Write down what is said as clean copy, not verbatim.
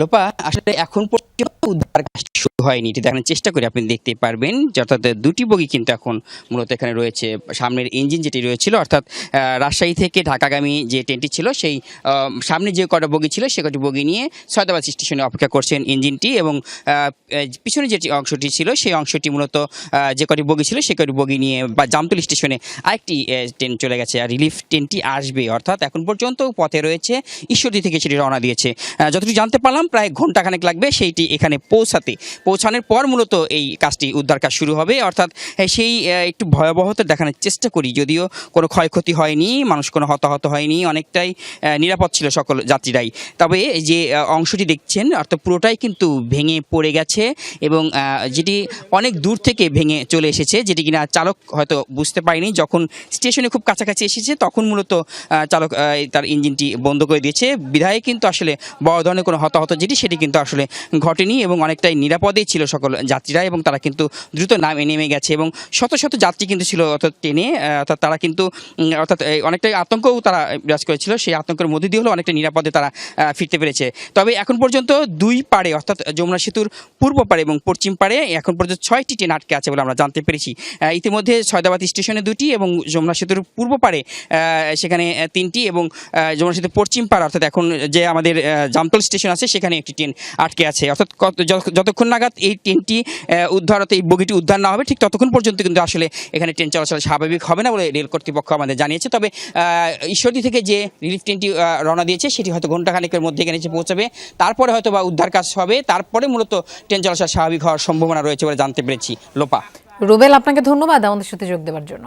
লোপা আসলে এখন পর্যন্ত উদ্ধার কাজ শুরু হয়নি, এটি দেখানোর চেষ্টা করি। আপনি দেখতে পারবেন যে অর্থাৎ দুটি বগি কিন্তু এখন মূলত এখানে রয়েছে। সামনের ইঞ্জিন যেটি রয়েছিল অর্থাৎ রাজশাহী থেকে ঢাকাগামী যে ট্রেনটি ছিল সেই সামনে যে কটা বগি ছিল সে কটি বগি নিয়ে সৈয়দাবাদ স্টেশনে অপেক্ষা করছেন ইঞ্জিনটি, এবং পিছনে যে অংশটি ছিল সেই অংশটি মূলত যে কটি বগি ছিল সে কটি বগি নিয়ে বা জামতলী স্টেশনে আরেকটি ট্রেন চলে গেছে, আর রিলিফ ট্রেনটি আসবে। অর্থাৎ এখন পর্যন্ত পথে রয়েছে, ঈশ্বরদী থেকে সেটি রওনা দিয়েছে। যতটুকু জানতে পারলাম প্রায় ঘন্টাখানেক লাগবে সেইটি এখানে পৌঁছানোর পর মূলত এই কাজটি উদ্ধার কাজ শুরু হবে। অর্থাৎ সেই একটু ভয়াবহতা দেখানোর চেষ্টা করি, যদিও কোনো ক্ষয়ক্ষতি হয়নি, মানুষ কোনো হতাহত হয়নি, অনেকটাই নিরাপদ ছিল সকল যাত্রীরাই। তবে যে অংশটি দেখছেন অর্থাৎ পুরোটাই কিন্তু ভেঙে পড়ে গেছে, এবং যেটি অনেক দূর থেকে ভেঙে চলে এসেছে, যেটি কিনা চালক হয়তো বুঝতে পারেনি। যখন স্টেশনে খুব কাছাকাছি এসেছে তখন মূলত চালক তার ইঞ্জিনটি বন্ধ করে দিয়েছে, বিধায় কিন্তু আসলে বড় ধরনের কোনো হতাহত সেটি কিন্তু আসলে ঘটেনি, এবং অনেকটাই নিরাপদেই ছিল সকল যাত্রীরা, এবং তারা কিন্তু দ্রুত নেমে গেছে। এবং শত শত যাত্রী কিন্তু ছিল অর্থাৎ ট্রেনে, অর্থাৎ তারা কিন্তু অর্থাৎ অনেকটাই আতঙ্কও তারা বিরাজ করেছিল, সেই আতঙ্কের মধ্যে দিয়ে হলেও অনেকটা নিরাপদে তারা ফিরতে পেরেছে। তবে এখন পর্যন্ত দুই পাড়ে অর্থাৎ যমুনা সেতুর পূর্ব পাড়ে এবং পশ্চিম পাড়ে এখন পর্যন্ত 6টি ট্রেন আটকে আছে বলে আমরা জানতে পেরেছি। ইতিমধ্যে সৈয়দাবাদ স্টেশনে 2টি এবং যমুনা সেতুর পূর্ব পাড়ে সেখানে 3টি, এবং যমুনা সেতুর পশ্চিম পাড় অর্থাৎ এখন যে আমাদের জামতল স্টেশন আছে সেখানে একটি ট্রেন আটকে আছে। অর্থাৎ যতক্ষণ নাগাদ এই ট্রেনটি উদ্ধার হতে এই বগিটি উদ্ধার না হবে ঠিক ততক্ষণ পর্যন্ত কিন্তু আসলে এখানে ট্রেন চলাচল স্বাভাবিক হবে না বলে রেল কর্তৃপক্ষ আমাদের জানিয়েছে। তবে ঈশ্বরদী থেকে যে রিলিফ ট্রেনটি রওনা দিয়েছে সেটি হয়তো ঘণ্টাখানেকের মধ্যে এখানে এসে পৌঁছাবে, তারপরে হয়তো বা উদ্ধার কাজ হবে, তারপরে মূলত ট্রেন চলাচল স্বাভাবিক হওয়ার সম্ভাবনা রয়েছে বলে জানতে পেরেছি। লোপা। রুবেল, আপনাকে ধন্যবাদ আমাদের সাথে যোগ দেওয়ার জন্য।